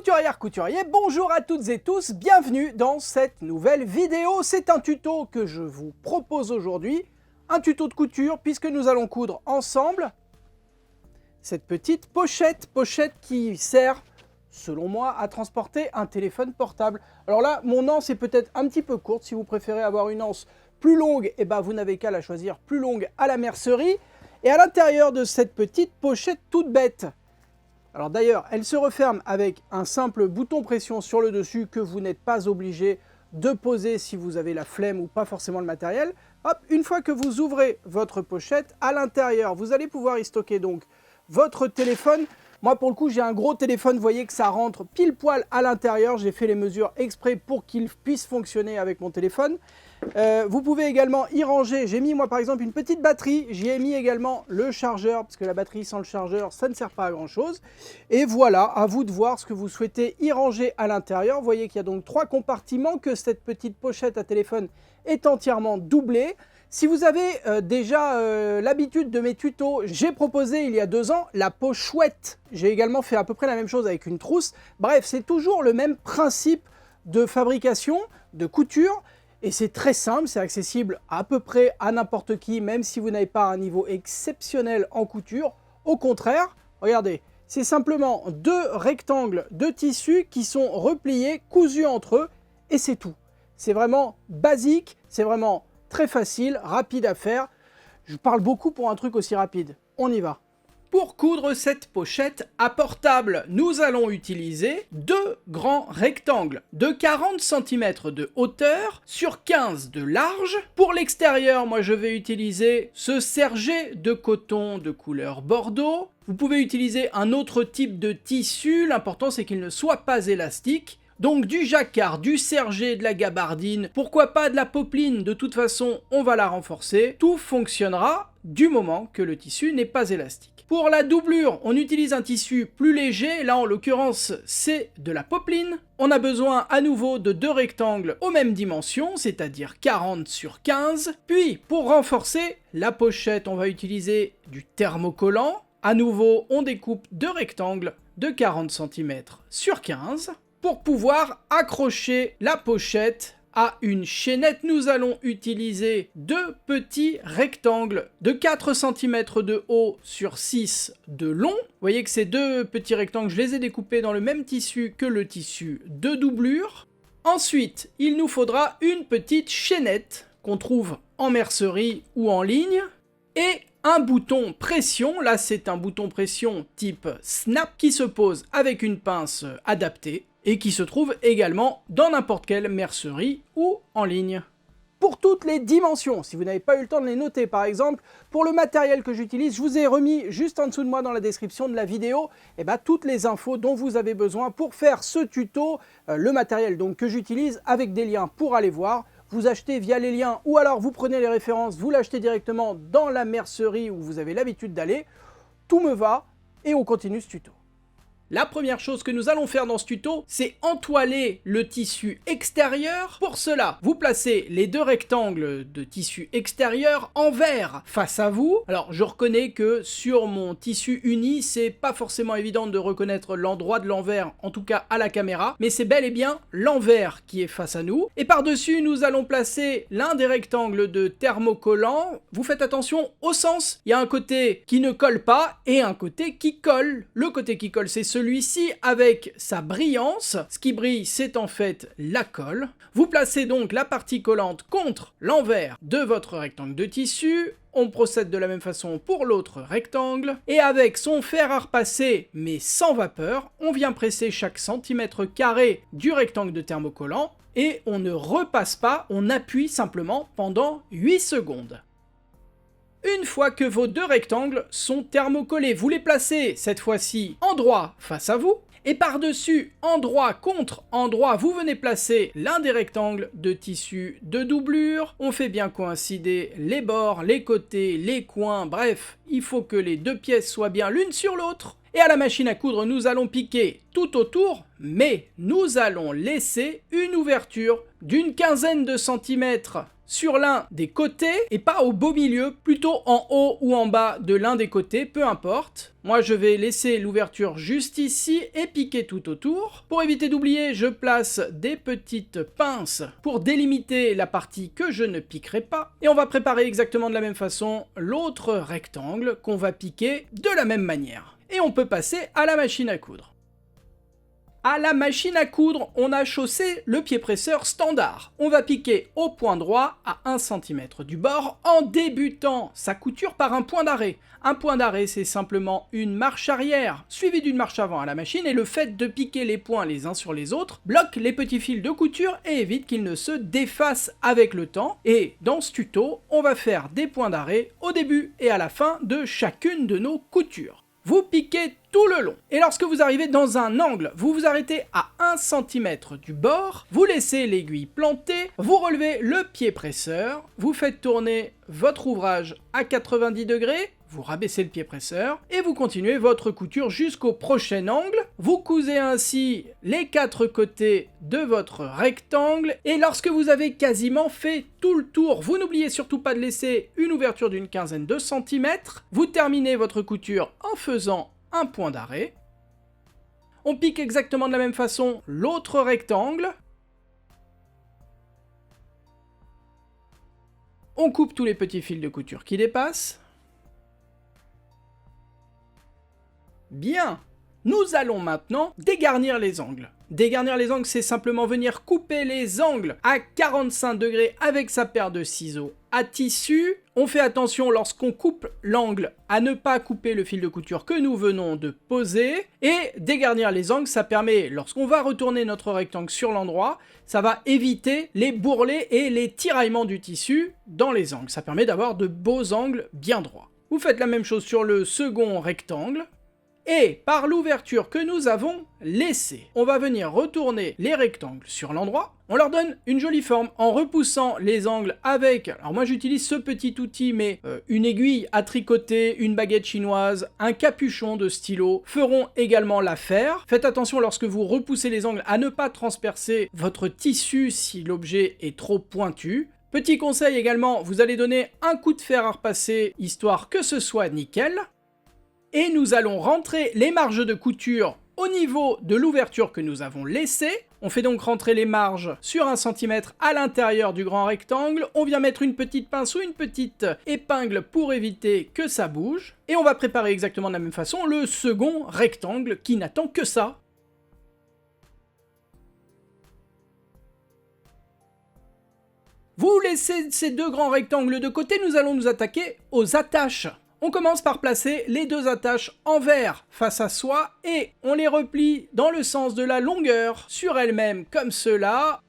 Couturière, couturier, bonjour à toutes et tous, bienvenue dans cette nouvelle vidéo. C'est un tuto que je vous propose aujourd'hui, un tuto de couture puisque nous allons coudre ensemble cette petite pochette qui sert, selon moi, à transporter un téléphone portable. Alors là, mon anse est peut-être un petit peu courte, si vous préférez avoir une anse plus longue, et ben vous n'avez qu'à la choisir plus longue à la mercerie. Et à l'intérieur de cette petite pochette toute bête, alors d'ailleurs, elle se referme avec un simple bouton pression sur le dessus que vous n'êtes pas obligé de poser si vous avez la flemme ou pas forcément le matériel. Hop, une fois que vous ouvrez votre pochette, à l'intérieur, vous allez pouvoir y stocker donc votre téléphone. Moi pour le coup, j'ai un gros téléphone, vous voyez que ça rentre pile poil à l'intérieur. J'ai fait les mesures exprès pour qu'il puisse fonctionner avec mon téléphone. Vous pouvez également y ranger, j'ai mis moi par exemple une petite batterie, j'y ai mis également le chargeur, parce que la batterie sans le chargeur, ça ne sert pas à grand chose. Et voilà, à vous de voir ce que vous souhaitez y ranger à l'intérieur. Vous voyez qu'il y a donc 3 compartiments, que cette petite pochette à téléphone est entièrement doublée. Si vous avez déjà l'habitude de mes tutos, j'ai proposé il y a 2 ans la pochouette. J'ai également fait à peu près la même chose avec une trousse. Bref, c'est toujours le même principe de fabrication, de couture. Et c'est très simple, c'est accessible à peu près à n'importe qui, même si vous n'avez pas un niveau exceptionnel en couture. Au contraire, regardez, c'est simplement 2 rectangles de tissu qui sont repliés, cousus entre eux, et c'est tout. C'est vraiment basique, c'est vraiment très facile, rapide à faire. Je parle beaucoup pour un truc aussi rapide. On y va. Pour coudre cette pochette à portable, nous allons utiliser 2 grands rectangles de 40 cm de hauteur sur 15 de large. Pour l'extérieur, moi je vais utiliser ce sergé de coton de couleur bordeaux. Vous pouvez utiliser un autre type de tissu, l'important c'est qu'il ne soit pas élastique. Donc du jacquard, du sergé, de la gabardine, pourquoi pas de la popeline, de toute façon on va la renforcer. Tout fonctionnera du moment que le tissu n'est pas élastique. Pour la doublure, on utilise un tissu plus léger, là en l'occurrence c'est de la popeline. On a besoin à nouveau de 2 rectangles aux mêmes dimensions, c'est-à-dire 40 sur 15. Puis pour renforcer la pochette, on va utiliser du thermocollant. À nouveau, on découpe 2 rectangles de 40 cm sur 15. Pour pouvoir accrocher la pochette à une chaînette, nous allons utiliser 2 petits rectangles de 4 cm de haut sur 6 de long. Vous voyez que ces 2 petits rectangles, je les ai découpés dans le même tissu que le tissu de doublure. Ensuite, il nous faudra une petite chaînette qu'on trouve en mercerie ou en ligne et un bouton pression. Là, c'est un bouton pression type snap qui se pose avec une pince adaptée et qui se trouve également dans n'importe quelle mercerie ou en ligne. Pour toutes les dimensions, si vous n'avez pas eu le temps de les noter par exemple, pour le matériel que j'utilise, je vous ai remis juste en dessous de moi dans la description de la vidéo toutes les infos dont vous avez besoin pour faire ce tuto, le matériel donc que j'utilise avec des liens pour aller voir. Vous achetez via les liens ou alors vous prenez les références, vous l'achetez directement dans la mercerie où vous avez l'habitude d'aller. Tout me va et on continue ce tuto. La première chose que nous allons faire dans ce tuto, c'est entoiler le tissu extérieur. Pour cela, vous placez les 2 rectangles de tissu extérieur envers face à vous. Alors, je reconnais que sur mon tissu uni, c'est pas forcément évident de reconnaître l'endroit de l'envers, en tout cas à la caméra, mais c'est bel et bien l'envers qui est face à nous. Et par-dessus, nous allons placer l'un des rectangles de thermocollant. Vous faites attention au sens. Il y a un côté qui ne colle pas et un côté qui colle. Le côté qui colle, c'est celui-ci avec sa brillance. Ce qui brille, c'est en fait la colle. Vous placez donc la partie collante contre l'envers de votre rectangle de tissu. On procède de la même façon pour l'autre rectangle. Et avec son fer à repasser, mais sans vapeur, on vient presser chaque centimètre carré du rectangle de thermocollant. Et on ne repasse pas, on appuie simplement pendant 8 secondes. Une fois que vos 2 rectangles sont thermocollés, vous les placez cette fois-ci endroit face à vous, et par-dessus, endroit contre endroit, vous venez placer l'un des rectangles de tissu de doublure. On fait bien coïncider les bords, les côtés, les coins, bref, il faut que les 2 pièces soient bien l'une sur l'autre. Et à la machine à coudre, nous allons piquer tout autour, mais nous allons laisser une ouverture d'une quinzaine de centimètres sur l'un des côtés et pas au beau milieu, plutôt en haut ou en bas de l'un des côtés, peu importe. Moi je vais laisser l'ouverture juste ici et piquer tout autour. Pour éviter d'oublier, je place des petites pinces pour délimiter la partie que je ne piquerai pas. Et on va préparer exactement de la même façon l'autre rectangle qu'on va piquer de la même manière. Et on peut passer à la machine à coudre. À la machine à coudre, on a chaussé le pied presseur standard. On va piquer au point droit à 1 cm du bord en débutant sa couture par un point d'arrêt. Un point d'arrêt, c'est simplement une marche arrière suivie d'une marche avant à la machine et le fait de piquer les points les uns sur les autres bloque les petits fils de couture et évite qu'ils ne se défacent avec le temps. Et dans ce tuto, on va faire des points d'arrêt au début et à la fin de chacune de nos coutures. Vous piquez tout le long. Et lorsque vous arrivez dans un angle, vous vous arrêtez à 1 cm du bord, vous laissez l'aiguille plantée, vous relevez le pied presseur, vous faites tourner votre ouvrage à 90 degrés, vous rabaissez le pied presseur, et vous continuez votre couture jusqu'au prochain angle. Vous cousez ainsi les 4 côtés de votre rectangle, et lorsque vous avez quasiment fait tout le tour, vous n'oubliez surtout pas de laisser une ouverture d'une quinzaine de centimètres, vous terminez votre couture en faisant un point d'arrêt. On pique exactement de la même façon l'autre rectangle. On coupe tous les petits fils de couture qui dépassent. Bien, nous allons maintenant dégarnir les angles. Dégarnir les angles, c'est simplement venir couper les angles à 45 degrés avec sa paire de ciseaux à tissu. On fait attention lorsqu'on coupe l'angle à ne pas couper le fil de couture que nous venons de poser. Et dégarnir les angles, ça permet, lorsqu'on va retourner notre rectangle sur l'endroit, ça va éviter les bourrelets et les tiraillements du tissu dans les angles. Ça permet d'avoir de beaux angles bien droits. Vous faites la même chose sur le second rectangle. Et par l'ouverture que nous avons laissée, on va venir retourner les rectangles sur l'endroit. On leur donne une jolie forme en repoussant les angles avec, alors moi j'utilise ce petit outil, mais une aiguille à tricoter, une baguette chinoise, un capuchon de stylo feront également l'affaire. Faites attention lorsque vous repoussez les angles à ne pas transpercer votre tissu si l'objet est trop pointu. Petit conseil également, vous allez donner un coup de fer à repasser histoire que ce soit nickel. Et nous allons rentrer les marges de couture au niveau de l'ouverture que nous avons laissée. On fait donc rentrer les marges sur 1 cm à l'intérieur du grand rectangle. On vient mettre une petite pince ou une petite épingle pour éviter que ça bouge. Et on va préparer exactement de la même façon le second rectangle qui n'attend que ça. Vous laissez ces deux grands rectangles de côté, nous allons nous attaquer aux attaches. On commence par placer les deux attaches envers face à soi et on les replie dans le sens de la longueur sur elles-mêmes comme cela.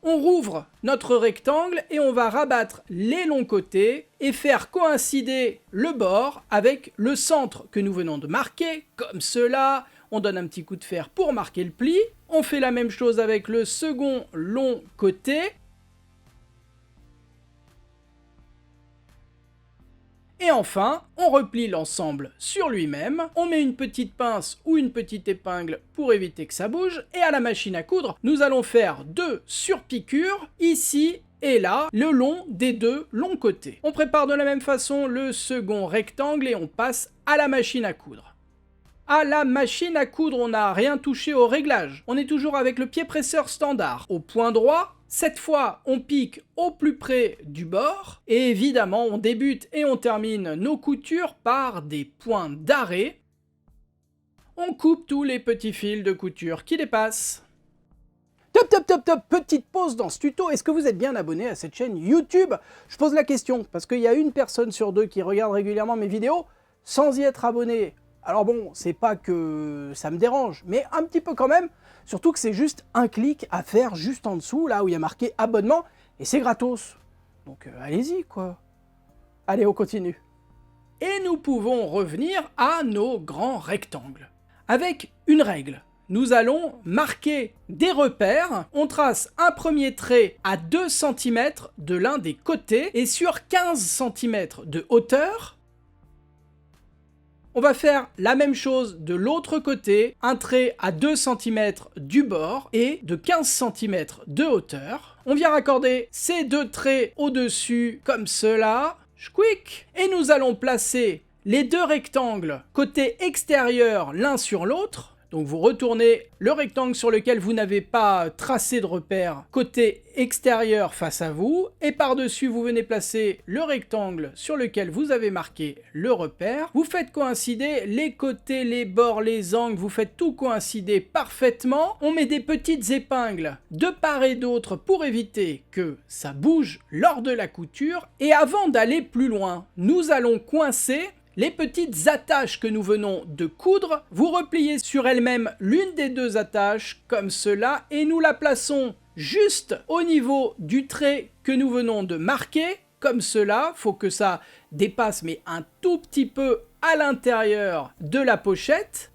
On rouvre notre rectangle et on va rabattre les longs côtés et faire coïncider le bord avec le centre que nous venons de marquer, comme cela. On donne un petit coup de fer pour marquer le pli. On fait la même chose avec le second long côté. Et enfin, on replie l'ensemble sur lui-même, on met une petite pince ou une petite épingle pour éviter que ça bouge, et à la machine à coudre, nous allons faire 2 surpiqûres, ici et là, le long des deux longs côtés. On prépare de la même façon le second rectangle et on passe à la machine à coudre. À la machine à coudre, on n'a rien touché au réglage. On est toujours avec le pied presseur standard. Au point droit, cette fois, on pique au plus près du bord. Et évidemment, on débute et on termine nos coutures par des points d'arrêt. On coupe tous les petits fils de couture qui dépassent. Top, top, top, top, petite pause dans ce tuto. Est-ce que vous êtes bien abonné à cette chaîne YouTube? Je pose la question parce qu'il y a une personne sur deux qui regarde régulièrement mes vidéos sans y être abonné. Alors bon, c'est pas que ça me dérange, mais un petit peu quand même, surtout que c'est juste un clic à faire juste en dessous, là où il y a marqué abonnement, et c'est gratos. Donc allez-y quoi. Allez, on continue. Et nous pouvons revenir à nos grands rectangles. Avec une règle, nous allons marquer des repères. On trace un premier trait à 2 cm de l'un des côtés, et sur 15 cm de hauteur, On va faire la même chose de l'autre côté, un trait à 2 cm du bord et de 15 cm de hauteur. On vient raccorder ces deux traits au-dessus comme cela, Squeak, et nous allons placer les deux rectangles côté extérieur l'un sur l'autre. Donc vous retournez le rectangle sur lequel vous n'avez pas tracé de repère côté extérieur face à vous, et par-dessus vous venez placer le rectangle sur lequel vous avez marqué le repère. Vous faites coïncider les côtés, les bords, les angles, vous faites tout coïncider parfaitement. On met des petites épingles de part et d'autre pour éviter que ça bouge lors de la couture. Et avant d'aller plus loin, nous allons coincer les petites attaches que nous venons de coudre. Vous repliez sur elle-même l'une des deux attaches comme cela et nous la plaçons juste au niveau du trait que nous venons de marquer comme cela. Faut que ça dépasse mais un tout petit peu à l'intérieur de la pochette.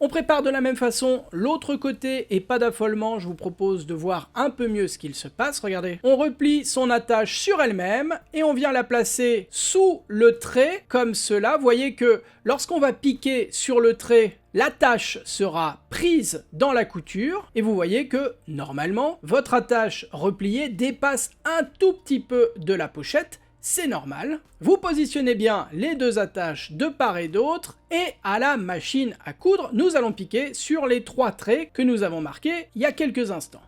On prépare de la même façon l'autre côté et pas d'affolement, je vous propose de voir un peu mieux ce qu'il se passe, regardez. On replie son attache sur elle-même et on vient la placer sous le trait comme cela. Vous voyez que lorsqu'on va piquer sur le trait, l'attache sera prise dans la couture et vous voyez que normalement votre attache repliée dépasse un tout petit peu de la pochette. C'est normal. Vous positionnez bien les deux attaches de part et d'autre et à la machine à coudre, nous allons piquer sur les trois traits que nous avons marqués il y a quelques instants.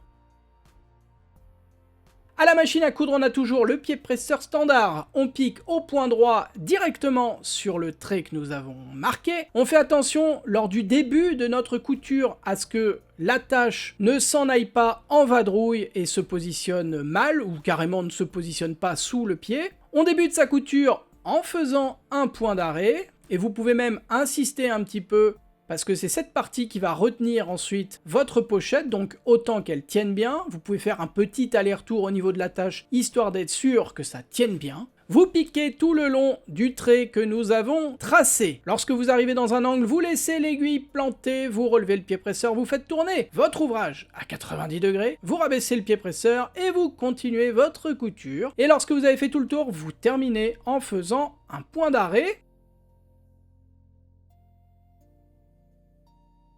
À la machine à coudre, on a toujours le pied presseur standard. On pique au point droit directement sur le trait que nous avons marqué. On fait attention lors du début de notre couture à ce que l'attache ne s'en aille pas en vadrouille et se positionne mal ou carrément ne se positionne pas sous le pied. On débute sa couture en faisant un point d'arrêt et vous pouvez même insister un petit peu parce que c'est cette partie qui va retenir ensuite votre pochette, donc autant qu'elle tienne bien. Vous pouvez faire un petit aller-retour au niveau de l'attache histoire d'être sûr que ça tienne bien. Vous piquez tout le long du trait que nous avons tracé. Lorsque vous arrivez dans un angle, vous laissez l'aiguille planter, vous relevez le pied presseur, vous faites tourner votre ouvrage à 90 degrés, vous rabaissez le pied presseur et vous continuez votre couture. Et lorsque vous avez fait tout le tour, vous terminez en faisant un point d'arrêt.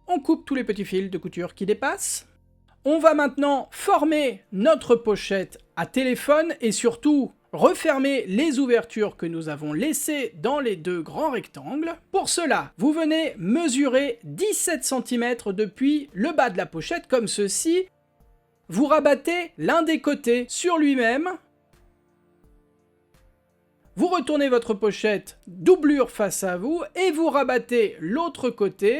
On coupe tous les petits fils de couture qui dépassent. On va maintenant former notre pochette à téléphone et surtout refermer les ouvertures que nous avons laissées dans les deux grands rectangles. Pour cela, vous venez mesurer 17 cm depuis le bas de la pochette comme ceci. Vous rabattez l'un des côtés sur lui-même. Vous retournez votre pochette doublure face à vous et vous rabattez l'autre côté.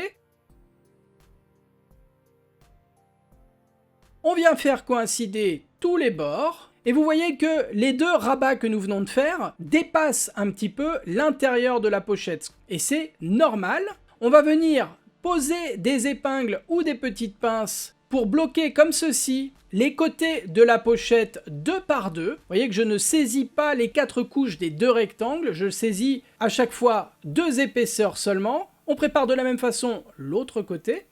On vient faire coïncider tous les bords. Et vous voyez que les deux rabats que nous venons de faire dépassent un petit peu l'intérieur de la pochette. Et c'est normal. On va venir poser des épingles ou des petites pinces pour bloquer comme ceci les côtés de la pochette 2 par 2. Vous voyez que je ne saisis pas les 4 couches des deux rectangles. Je saisis à chaque fois 2 épaisseurs seulement. On prépare de la même façon l'autre côté.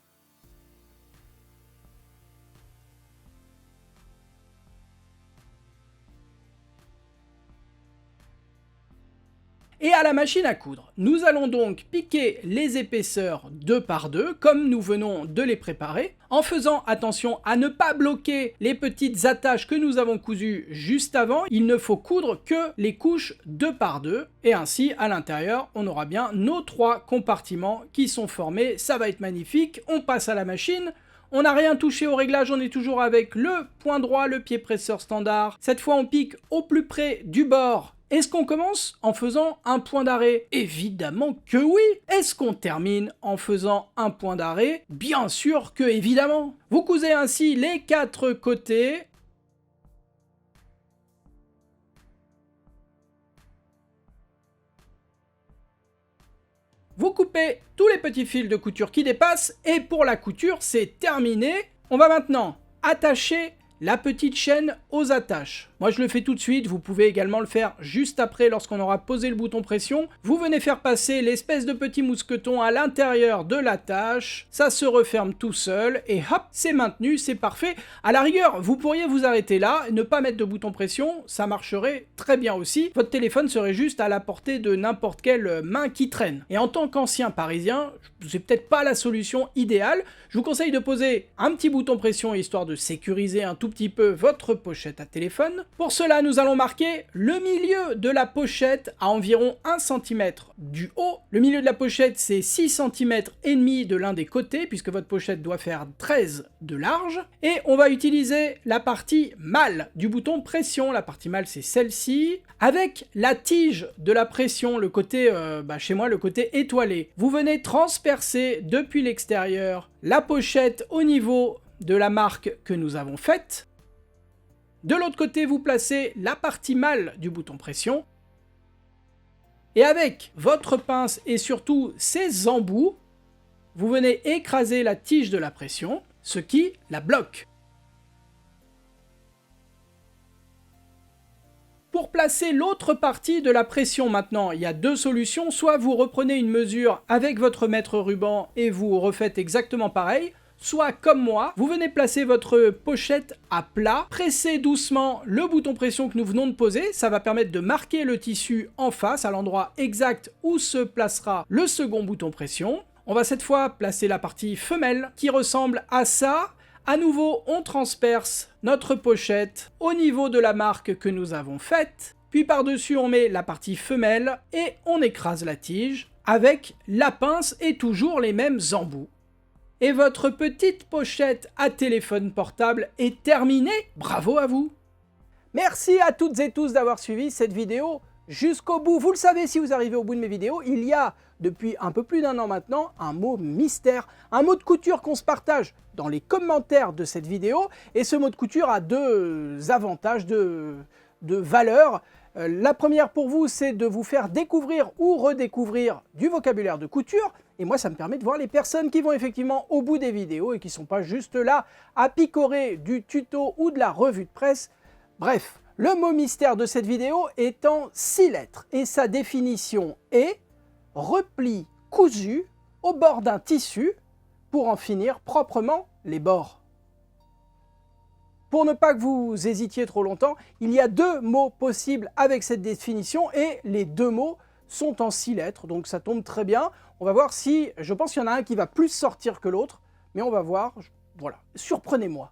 Et à la machine à coudre, nous allons donc piquer les épaisseurs 2 par 2 comme nous venons de les préparer, en faisant attention à ne pas bloquer les petites attaches que nous avons cousues juste avant. Il ne faut coudre que les couches 2 par 2 et ainsi à l'intérieur on aura bien nos 3 compartiments qui sont formés. Ça va être magnifique. On passe à la machine. On n'a rien touché au réglage, on est toujours avec le point droit, le pied presseur standard. Cette fois on pique au plus près du bord. Est-ce qu'on commence en faisant un point d'arrêt? Évidemment que oui! Est-ce qu'on termine en faisant un point d'arrêt? Bien sûr que évidemment! Vous cousez ainsi les 4 côtés. Vous coupez tous les petits fils de couture qui dépassent et pour la couture, c'est terminé. On va maintenant attacher la petite chaîne aux attaches. Moi je le fais tout de suite, vous pouvez également le faire juste après lorsqu'on aura posé le bouton pression. Vous venez faire passer l'espèce de petit mousqueton à l'intérieur de l'attache, ça se referme tout seul et hop, c'est maintenu, c'est parfait. À la rigueur, vous pourriez vous arrêter là, ne pas mettre de bouton pression, ça marcherait très bien aussi. Votre téléphone serait juste à la portée de n'importe quelle main qui traîne. Et en tant qu'ancien parisien, c'est peut-être pas la solution idéale. Je vous conseille de poser un petit bouton pression histoire de sécuriser un tout petit peu votre pochette à téléphone. Pour cela, nous allons marquer le milieu de la pochette à environ 1 cm du haut. Le milieu de la pochette, c'est 6 cm et demi de l'un des côtés, puisque votre pochette doit faire 13 de large. Et on va utiliser la partie mâle du bouton pression. La partie mâle, c'est celle-ci. Avec la tige de la pression, le côté, chez moi, le côté étoilé. Vous venez transpercer depuis l'extérieur la pochette au niveau de la marque que nous avons faite. De l'autre côté, vous placez la partie mâle du bouton pression. Et avec votre pince et surtout ses embouts, vous venez écraser la tige de la pression, ce qui la bloque. Pour placer l'autre partie de la pression maintenant, il y a deux solutions. Soit vous reprenez une mesure avec votre mètre ruban et vous refaites exactement pareil. Soit, comme moi, vous venez placer votre pochette à plat, pressez doucement le bouton pression que nous venons de poser, ça va permettre de marquer le tissu en face, à l'endroit exact où se placera le second bouton pression. On va cette fois placer la partie femelle, qui ressemble à ça. À nouveau, on transperce notre pochette au niveau de la marque que nous avons faite, puis par-dessus on met la partie femelle et on écrase la tige avec la pince et toujours les mêmes embouts. Et votre petite pochette à téléphone portable est terminée. Bravo à vous! Merci à toutes et tous d'avoir suivi cette vidéo jusqu'au bout. Vous le savez, si vous arrivez au bout de mes vidéos, il y a, depuis un peu plus d'1 an maintenant, un mot mystère, un mot de couture qu'on se partage dans les commentaires de cette vidéo. Et ce mot de couture a deux avantages, deux valeurs. La première pour vous, c'est de vous faire découvrir ou redécouvrir du vocabulaire de couture. Et moi, ça me permet de voir les personnes qui vont effectivement au bout des vidéos et qui ne sont pas juste là à picorer du tuto ou de la revue de presse. Bref, le mot mystère de cette vidéo est en 6 lettres et sa définition est repli cousu au bord d'un tissu pour en finir proprement les bords. Pour ne pas que vous hésitiez trop longtemps, il y a 2 mots possibles avec cette définition et les 2 mots sont en 6 lettres, donc ça tombe très bien. On va voir si, je pense qu'il y en a un qui va plus sortir que l'autre, mais on va voir, voilà, surprenez-moi.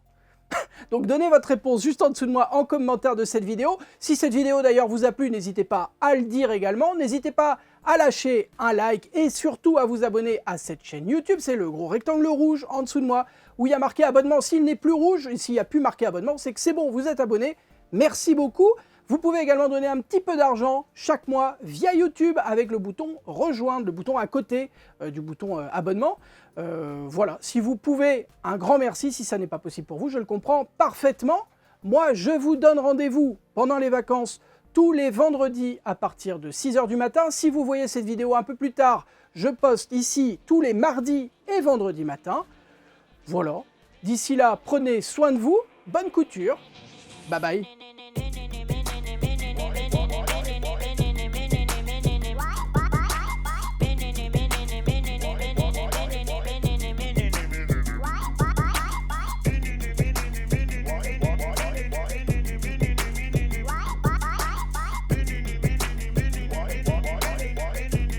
Donc donnez votre réponse juste en dessous de moi en commentaire de cette vidéo. Si cette vidéo d'ailleurs vous a plu, n'hésitez pas à le dire également. N'hésitez pas à lâcher un like et surtout à vous abonner à cette chaîne YouTube. C'est le gros rectangle rouge en dessous de moi où il y a marqué abonnement. S'il n'est plus rouge et s'il n'y a plus marqué abonnement, c'est que c'est bon, vous êtes abonné. Merci beaucoup. Vous pouvez également donner un petit peu d'argent chaque mois via YouTube avec le bouton rejoindre, le bouton à côté du bouton abonnement. Voilà, si vous pouvez, un grand merci. Si ça n'est pas possible pour vous, je le comprends parfaitement. Moi, je vous donne rendez-vous pendant les vacances tous les vendredis à partir de 6 h du matin. Si vous voyez cette vidéo un peu plus tard, je poste ici tous les mardis et vendredis matin. Voilà, d'ici là, prenez soin de vous, bonne couture, bye bye.